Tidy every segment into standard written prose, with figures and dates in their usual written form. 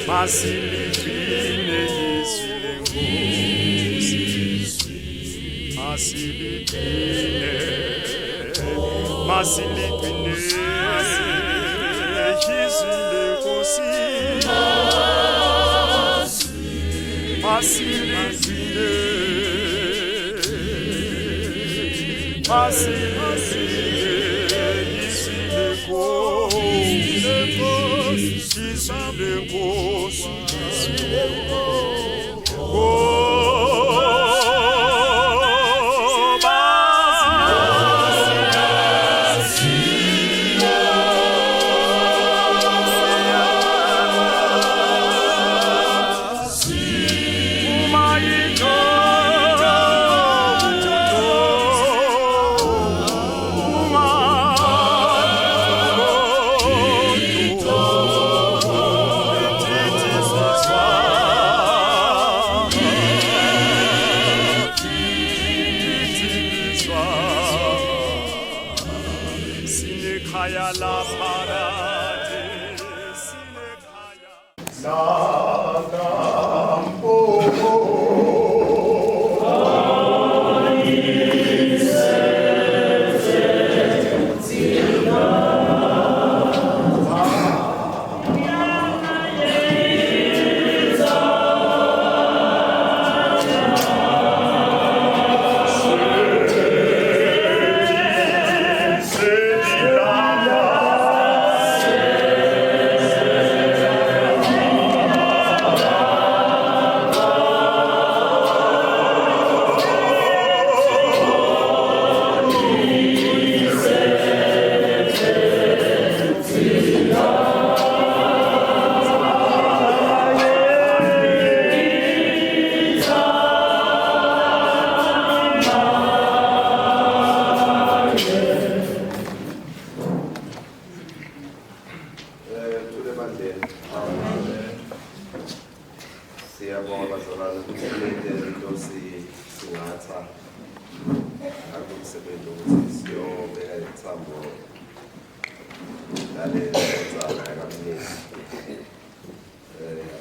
Masilipine izwi lenkosi, masilipine, masilipine izwi lenkosi, masilipine, masilipine izwi lenkosi, izwi lenkosi.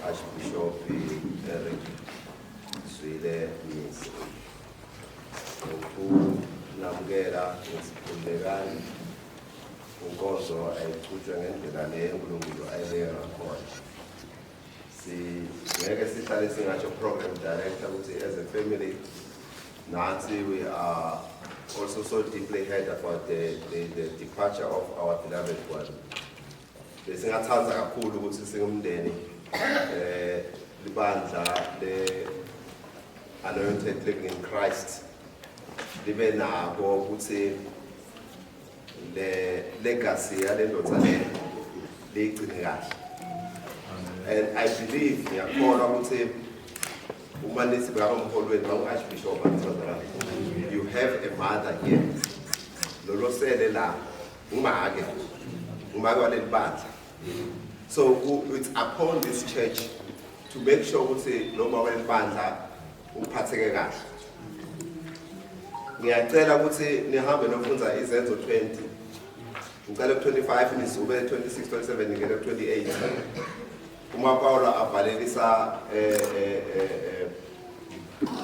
Archbishop Eric Swile Misi ukunamukela ngesikhundlekani unkonzo ayiqhutshwe ngendlela leyo uNkulunkulu ayibeka ngakhona. Ngeke sihlale singasho program director ukuthi as a family Nancy we are also so deeply hurt about the departure of our beloved one. Besingathanda kakhulu ukuthi singumndeni libandla le anointed living in Christ libe nako ukuthi le legacy yale ndoda le ligcine kahle. And I believe ngiyakholwa ukuthi uma nisibeka umholweni Archbishop you have a mother here lolo sele la umake wale libandla. So it's upon this church to make sure ukuthi noma wale libandla uphatheke kahle. Ngiyacela ukuthi nihambe nofunza izenzo 20. Ngicela 25 nisube 26 27 ngene 28. Uma Paula avalelisa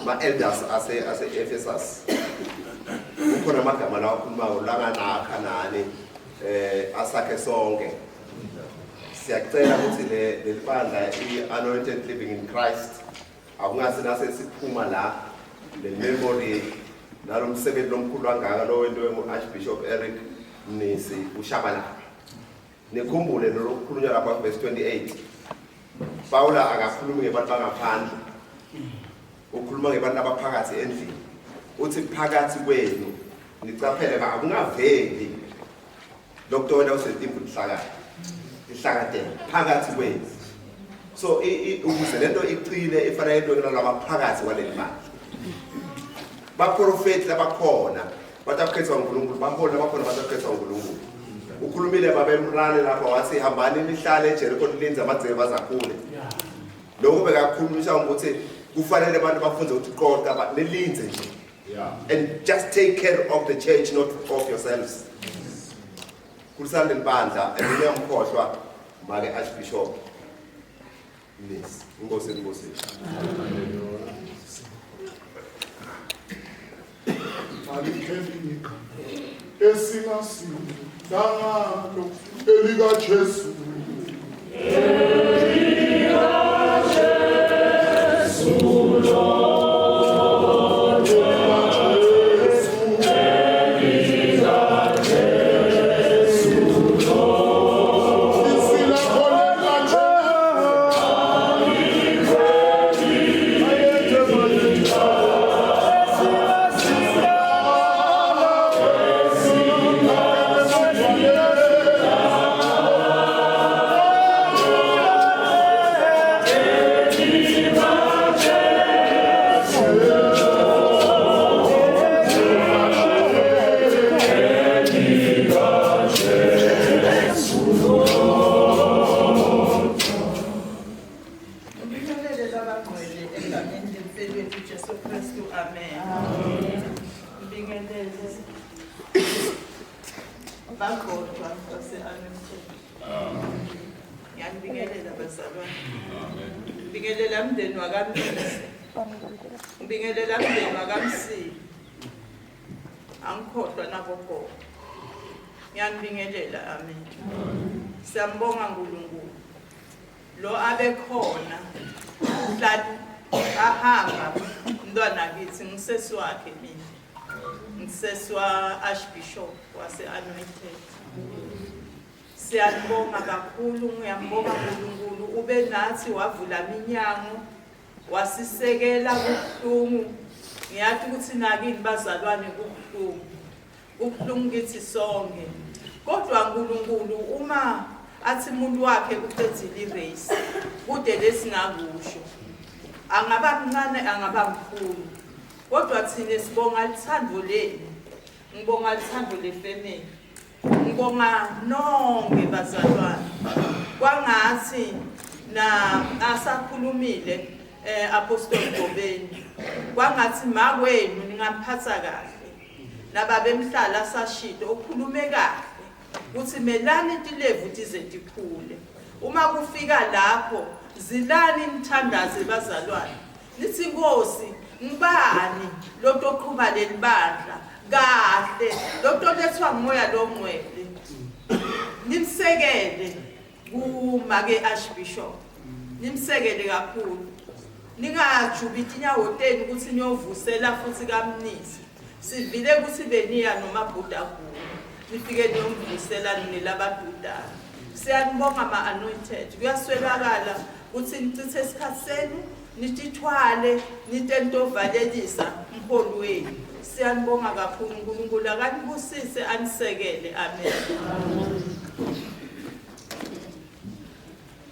ma elders ase Ephesus. Ukhona amagama lawo akhuluma ulanganakha nani asakhe sonke. Siyacela ukuthi le libandla i-anointed living in Christ akungasina sesiphuma la le memory nalomsebenzi lomkhulu wangaka lo wento weArchbishop Eric Mnisi ushabalala. Nikhumbule lokukhulunywa lapha verse 28. Paula akakhulumi ngebantu bangaphandle. Ukhuluma ngebantu abaphakathi endlini. Uthi phakathi kwenu nicaphele akungaveli lokho wena usetimbu lihlakala. Ihlakathe phakathi kwenu. So ukuze lento iqile ifanele into nalaba phakathi kwaleli mali. Baprofeti labakhona batakhethwa uNkulunkulu bahona bakhona batakhethwa uNkulunkulu. Ukhulumile babemrane lapha wathi hambani nihlale eJericho nilinze amadzebe bazakhule. Lokho bekakhulumisha ukuthi kufanele abantu bafunde ukuthi qoqa nilinze nje. And just take care of the church, not of yourselves. kulisana libandla engiyamkhohlwa make Archbishop Mnisi. Inkosi inkosi. Alithembika esingasindangalo elika Jesu. Ngibingelela mndeni wakamnisi. Ngibingelela mndeni wakamsi. Angikhohlwa nabogogo. Ngiyanibingelela, amen. Siyambonga uNkulunkulu. Lo abekhona mhla ahamba umntwana kithi ngisesi wakhe mina. Ngisesi wa Archbishop wase-Anointed. Siyabonga kakhulu, ngiyambonga uNkulunkulu ube nathi wavula iminyango wasisekela kubuhlungu. Ngiyathi ukuthi nakini bazalwane kubuhlungu kithi sonke. Kodwa uNkulunkulu uma athi umuntu wakhe uqedile irace kude lesingakusho. Angaba mncane angaba mkhulu. Kodwa thina sibonga lithando lenu. Ngibonga lithando lefamily. Ngibonga nonke bazalwane. Kwangathi na asakhulumile Apostle Gobeni. Kwangathi makwenu ningamphatha kahle. Nababemhlala sashito okhulume kahle. Uthi melani intilevu tize tikhule. Uma kufika lapho zilani nithandaze bazalwane. Nithi Nkosi ngibani lo toqhuba lelibandla kahle lo tolethwa ngoya lo ngcwele. Nimsekele kumake Archbishop. Nimsekele kakhulu. Ningajubithi inyawo tenu ukuthi niyovusela futhi kaMnisi. Sivile ukuthi beniya noma Buddha kuwo. Nifike niyomvusela nelabaduda. Siyanibonga ama-anointed. Kuyaswelakala ukuthi nichithe isikhathi senu nitithwale nitentovalelisa umholi wenu. Siyanibonga kakhulu uNkulunkulu akanibusise anisekele. Amen.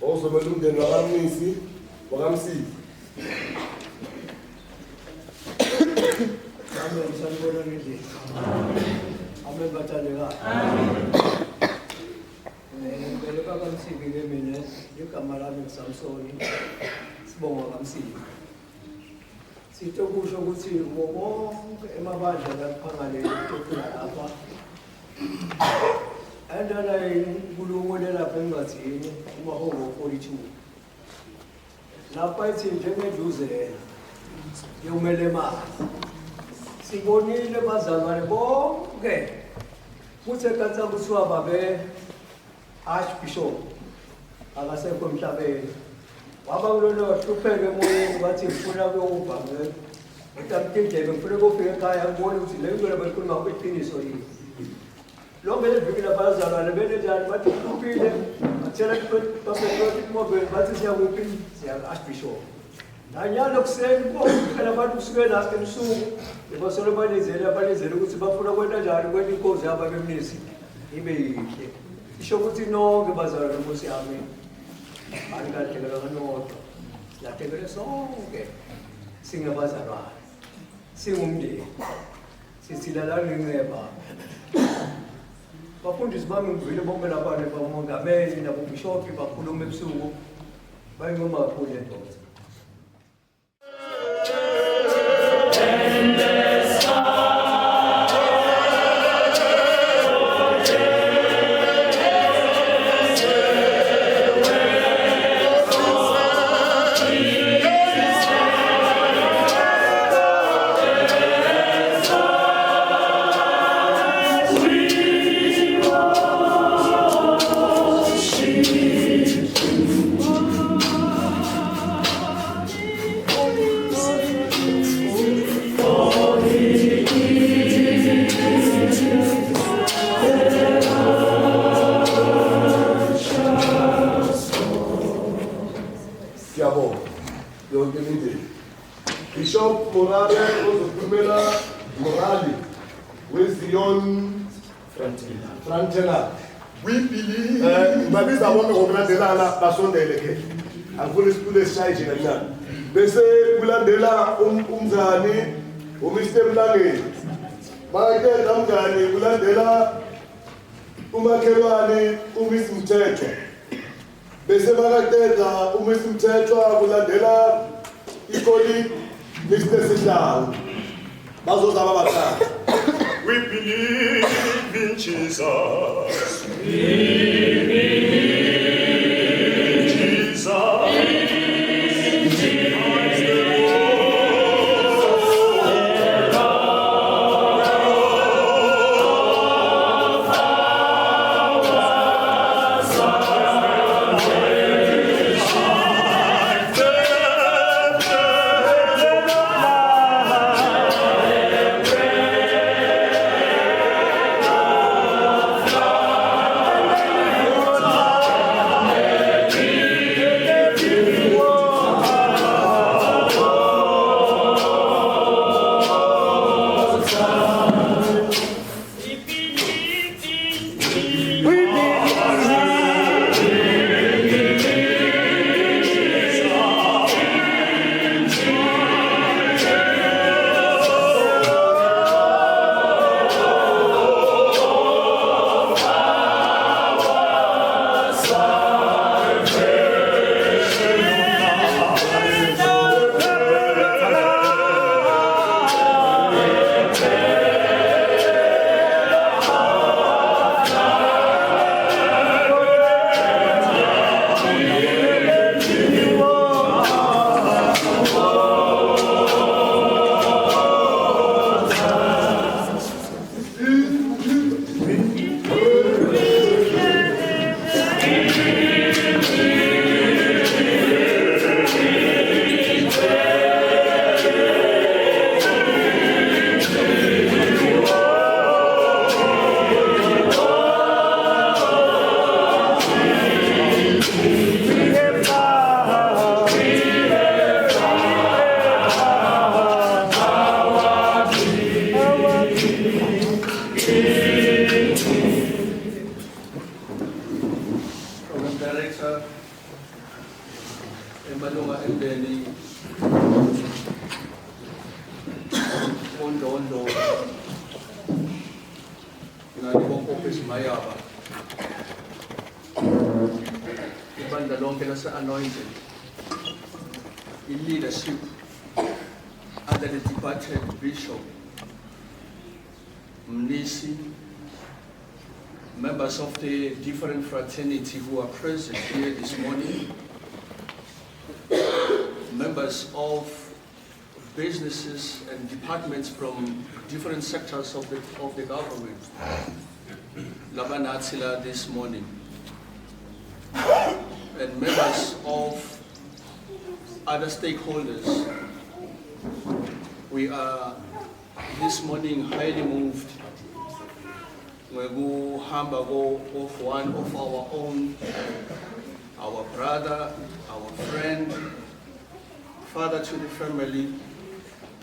Ozobalumndeni wakamnisi wakamsisi. Amen. Sanibona nini? Amen bathandeka. Ngicela kaMsiki ke mina igama lami ngiSamsoni. Sibonga kaMsiki. Sitho kusho ukuthi wonke emabandla laphangale ukukhula lapha. Andala uNkulunkulu lapha engathini uMahongo 42. Lapha ithi njengeduze yomele imali. Sibonile bazalwane bonke kuthe kanti kuthiwa babe Archbishop akasekho emhlabeni waba kulona wahlupheke emoyeni bathi ngifuna ukuba ngitamtindele ngifuna ukufika ekhaya ngibone ukuthi le nto lebakhuluma kwiqiniso yini lo ngeke viki labazalwane bene njani bathi kuphile bathela basekhona mobile bathi siyakuphi siya Archbishop nanyalo kuseni kuphela abantu kusuke la ebusuku ebasolo balezele ukuthi bafuna kwenda njani kwenda inkozi yabo beMnisi ibe yihle isho ukuthi nonke bazalwane Nkosi yami anikadekela kanodwa silahlekele sonke singabazalwane singumndeni sisilalana inceba bafundisi bami ngivile bonke labantu bamongameli nabobishophi bakhuluma ebusuku bayingoma kakhulu endoda. Bishop Morale ozokhulumela Morale weZion Frantena. We believe babiza bonke ngokulandelana basondele ke. Akufuna isitulo esishaye nje kancane. Bese kulandela umzani uMr Mlangeni. Bayaqeda umngani kulandela umakhelwane uMiss Mthethwa. Bese bakaqeda uMiss Mthethwa kulandela ikolini Mr Sihlawu. Bazozaba bathathu. We believe in Jesus. Anointed in leadership under the departed Bishop Mnisi, members of the different fraternity who are present here this morning, members of businesses and departments from different sectors of the government, Labanatsila this morning, and members of other stakeholders. We are this morning highly moved. We go hamburgo of one of our own, our brother, our friend, father to the family,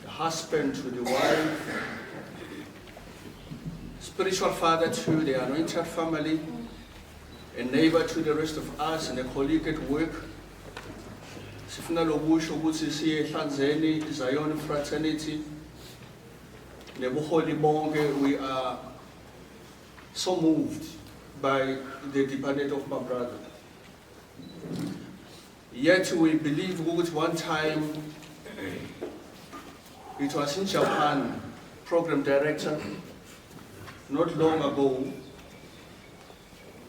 the husband to the wife, spiritual father to the anointed family, a neighbor to the rest of us, and a colleague at work. Sifuna lokusho ukuthi siye eHlanzeni Zion Fraternity nebuholi bonke. We are so moved by the departure of my brother. Yet we believe that one time it was in Japan, program director, not long ago.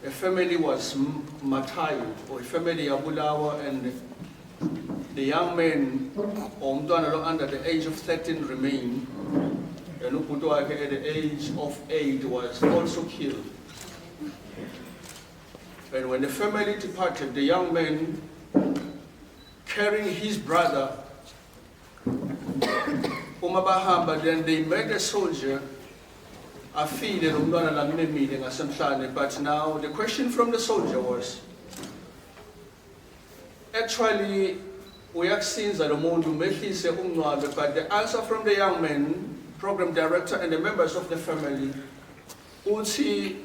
A family was martyred, or a family Abulawa, and the young man under the age of 13 remained, and Uputuake at the age of 8 was also killed. And when the family departed, the young man carrying his brother, Umabahamba, then they met a soldier. But now the question from the soldier was, actually, uyakusinza lo muntu mehlise umncwabe, but the answer from the young man, program director and the members of the family, uthi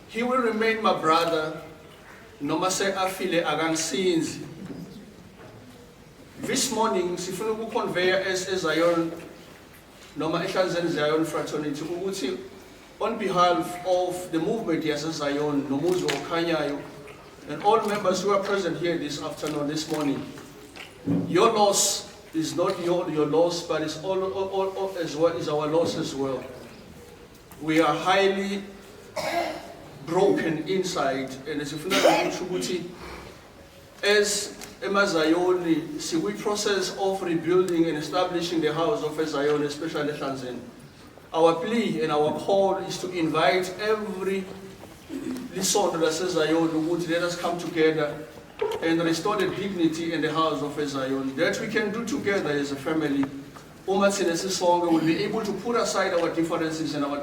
he will remain my brother noma se afile akangisinzi. This morning sifuna ukuconveya as Zion noma eHlanzeni Zion fraternity ukuthi on behalf of the movement yase Zion nomuzi okhanyayo and all members who are present here this afternoon, this morning, your loss is not your loss, but it's all as well is our loss as well. We are highly broken inside, and as if as Zion, see we process of rebuilding and establishing the house of Zion, especially Tanzania. Our plea and our call is to invite every listener that says Zion, would let us come together and restore the dignity in the house of Zion. That we can do together as a family. We'll be able to put aside our differences and our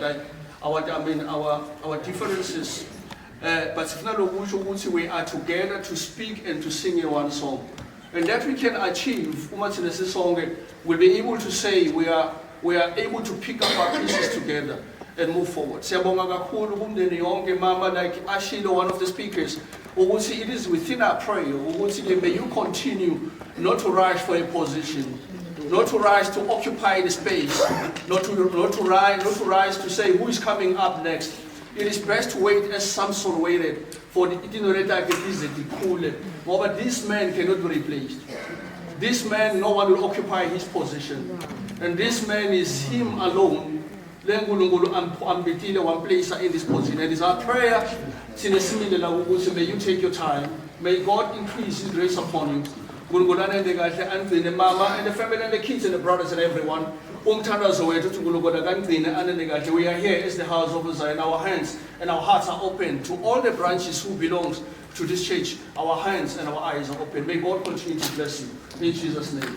differences. But we are together to speak and to sing in one song. And that we can achieve, we'll be able to say we are able to pick up our pieces together and move forward. Like Ashilo, one of the speakers, it is within our prayer. May you continue not to rush for a position, not to rush to occupy the space, not to rise to say who is coming up next. It is best to wait as Samson waited for the but this man cannot be replaced. This man, no one will occupy his position. And this man is him alone. One place in this position. It is our prayer. May you take your time. May God increase His grace upon you. And the mama and the family and the kids and the brothers and everyone. We are here as the house of Zion. Our hands and our hearts are open to all the branches who belong to this church. Our hands and our eyes are open. May God continue to bless you. In Jesus' name.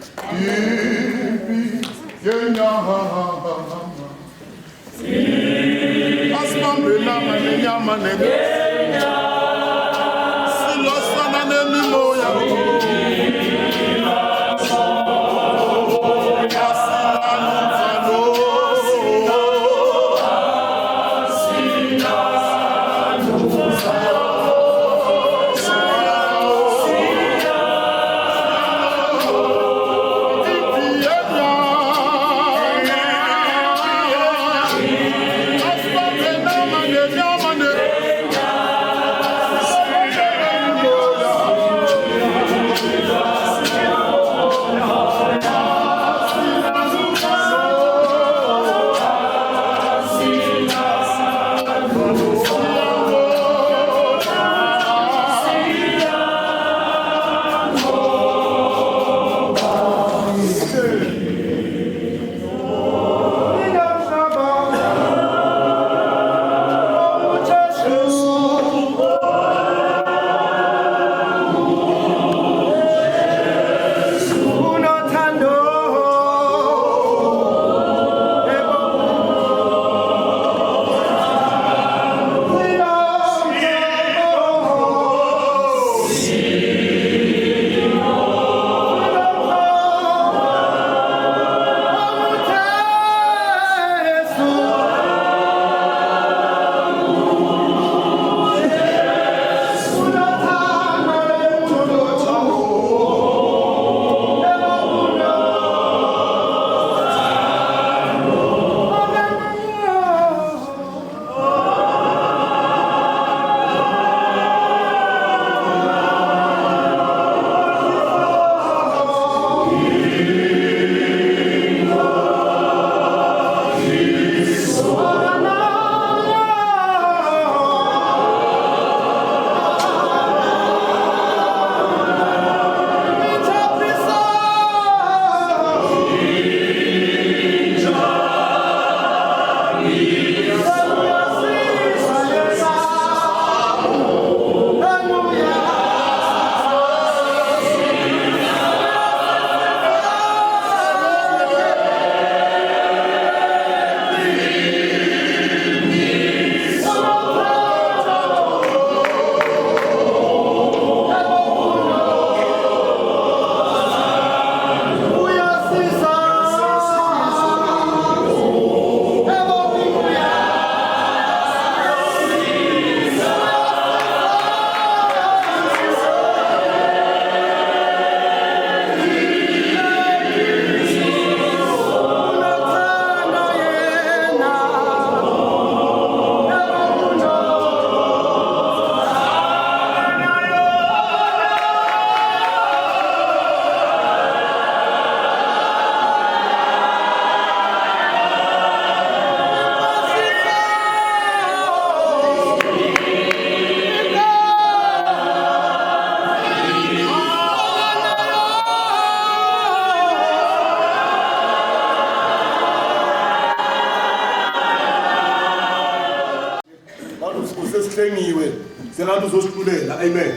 usesihlengiwe sengathi uzosiculela amen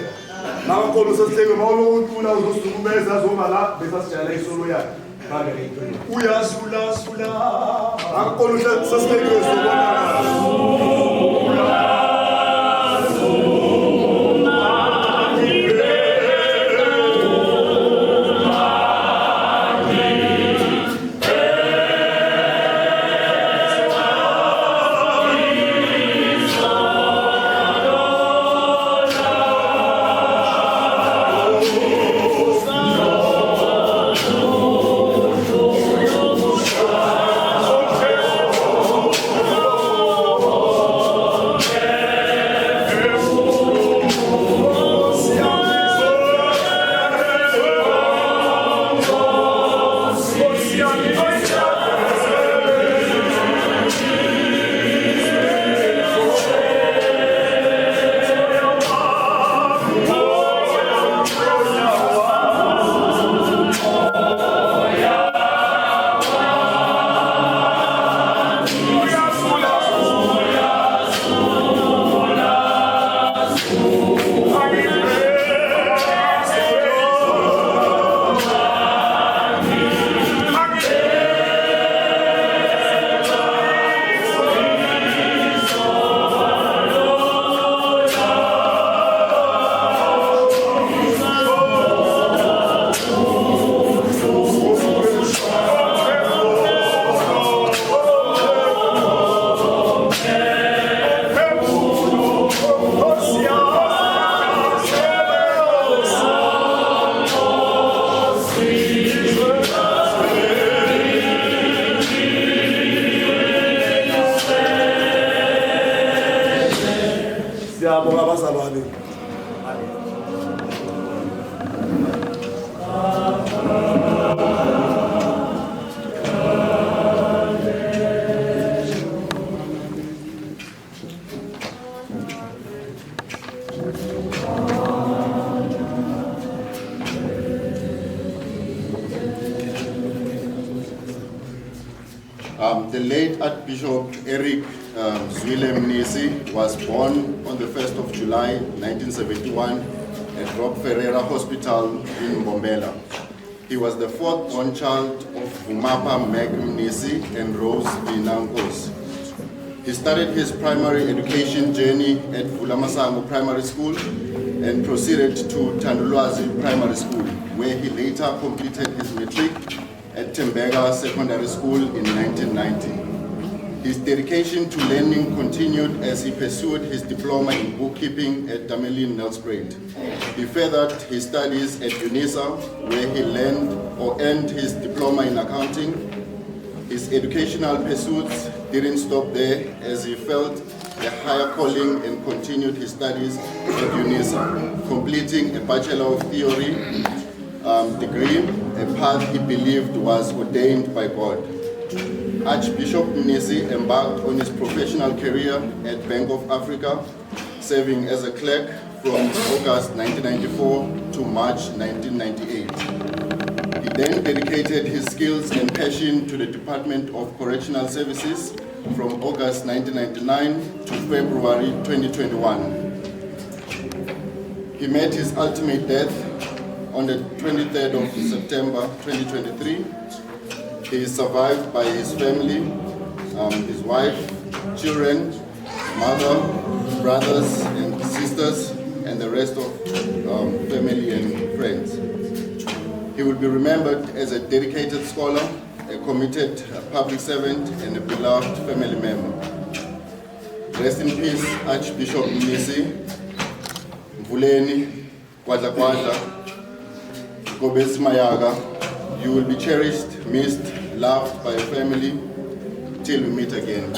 nakakhona usesihlengiwe mawulokuntula uzosikumeza zoma la besasijayela isolo yakhe Uyazula-zula. nakakhona usesihlengiwe sobonakala siyabonga abazalwane The late Archbishop Eric Zwile Mnisi was born on the 1st of July 1971 at Rob Ferreira Hospital in Mbombela. He was the fourth born child of Vumapa Meg Mnisi and Rose Vinankos. He started his primary education journey at Vulamasango Primary School and proceeded to Tandulwazi Primary School, where he later completed his matric at Tembega Secondary School in 1990. His dedication to learning continued as he pursued his diploma in bookkeeping at Damelin Nelspruit. He furthered his studies at UNISA, where he earned his diploma in accounting. His educational pursuits didn't stop there, as he felt a higher calling and continued his studies at UNISA, completing a Bachelor of Theory degree, a path he believed was ordained by God. Archbishop Mnisi embarked on his professional career at Bank of Africa, serving as a clerk from August 1994 to March 1998. He then dedicated his skills and passion to the Department of Correctional Services from August 1999 to February 2021. He met his ultimate death on the 23rd of September 2023. He is survived by his family, his wife, children, mother, brothers and sisters, and the rest of family and friends. He will be remembered as a dedicated scholar, a committed public servant, and a beloved family member. Rest in peace, Archbishop Mnisi, Mvuleni, Kwadla, Gobesi Mayaga. You will be cherished, missed, loved by your family, till we meet again.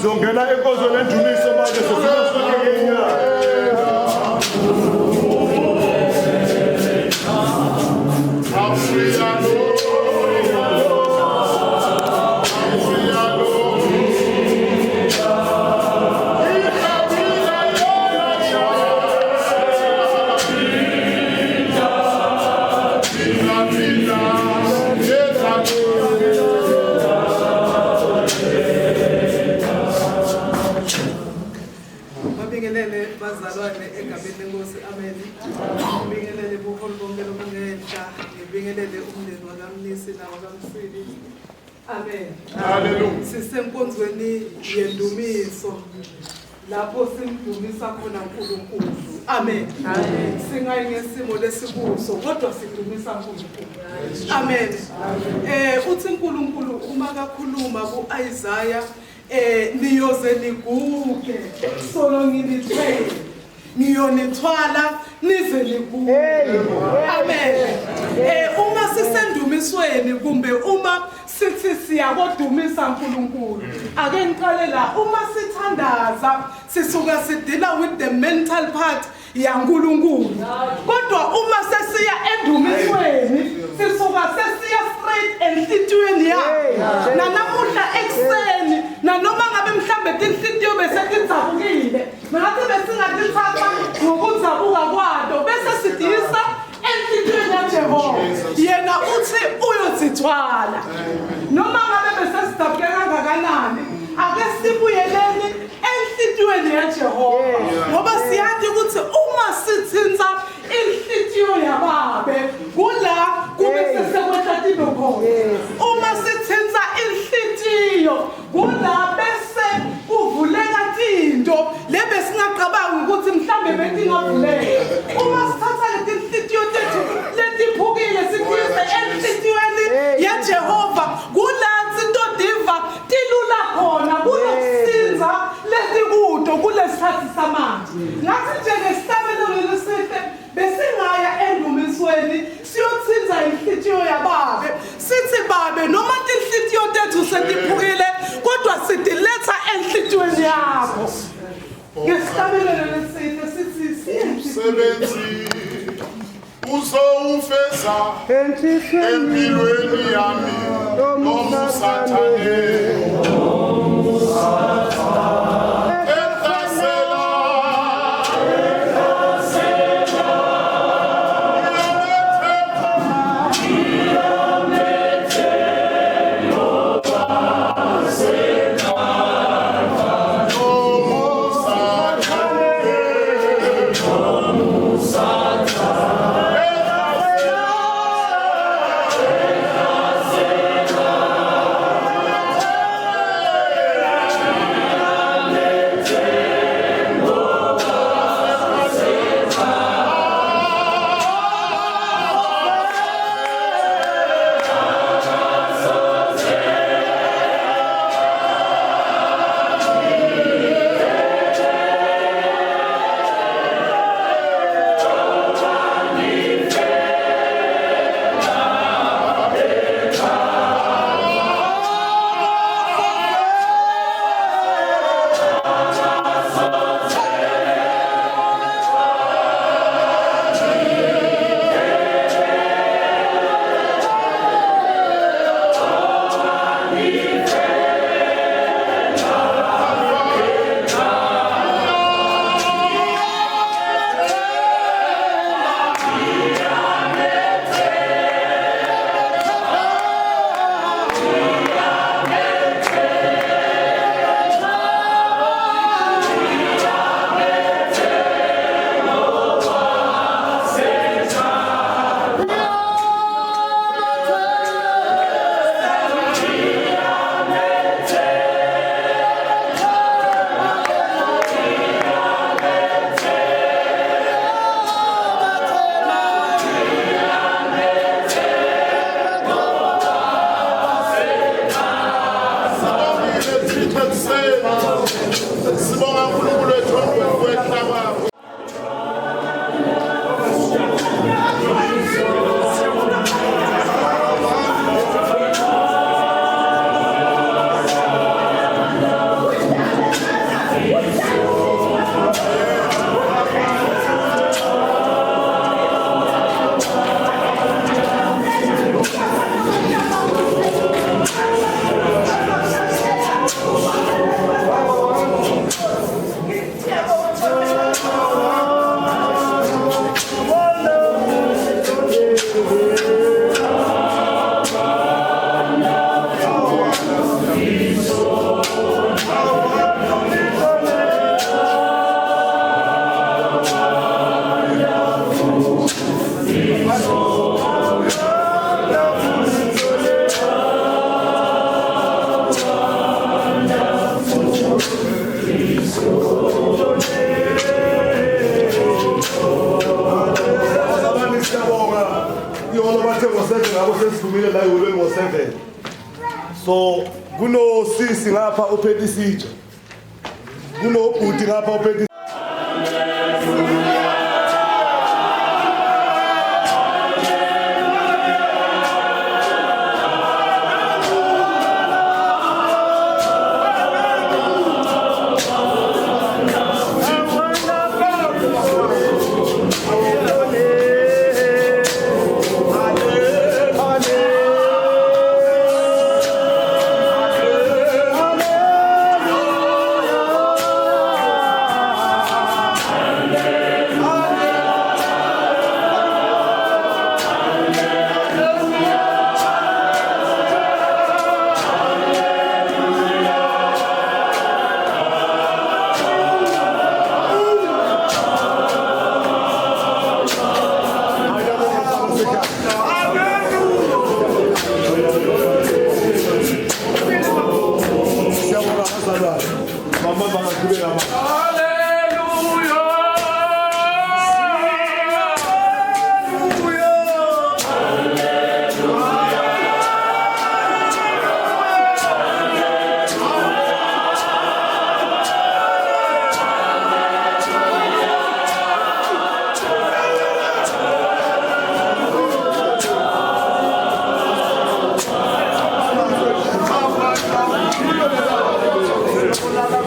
Zongena enkonzo lendumiso manje sesifuna ngenyanga. Ngibingelele bazalwane egameni lenkosi amen. Ngibingelele buholi bonke lokungenhla, ngibingelele umndeni wakaMnisi nawakaMsili. Amen. Hallelujah. Sisenkonzweni yendumiso lapho simdumisa khona uNkulunkulu. Amen. Amen. Singayi ngesimo lesikuso kodwa sidumisa uNkulunkulu. Amen. Uthi uNkulunkulu uma kakhuluma kuIsaiah niyoze niguge solo ngilithele ngiyonithwala nize niguge. Amen. Uma sisendumisweni kumbe uma sithi siyabodumisa uNkulunkulu ake ngiqale la uma sithandaza sisuka sidila with the mental part yaNkulunkulu kodwa uma sesiya endumisweni sisuka sesiya straight enhlitiyweni yakhe nanamuhla ekseni nanoma ngabe mhlambe tinhlitiyo bese tidzabukile ngathi besingatithatha ngokudzabuka kwado bese sidisa enhlitiyweni yaJehova yena uthi uyodzithwala noma ngabe bese sidabuke kangakanani ake sibuyeleni enhlitiyweni yaJehova ngoba siyathi ukuthi uma sithinta inhlitiyo yababe kula kube sesekwehla tinto khona uma sithinta inhlitiyo kula bese kuvuleka tinto lebe singaqabanga ukuthi mhlambe betingavuleka uma sithatha letinhlitiyo tethu letiphukile sikhise enhlitiyweni yaJehova kula zinto diva tilula khona kunokusinza letikude kulesikhathi samanje ngathi njengestabelelo lesihle besingaya endumisweni siyothinza inhlitiyo yababe sithi babe noma tinhlitiyo tethu setiphukile kodwa sidiletha enhlitiyweni yakho ngestabelelo lesihle sithi Sebenzi uzowufeza empilweni yami noma usathane So kuno sisi ngapha ophethe isitsha, kuno ubhuti ngapha ophethe Hola.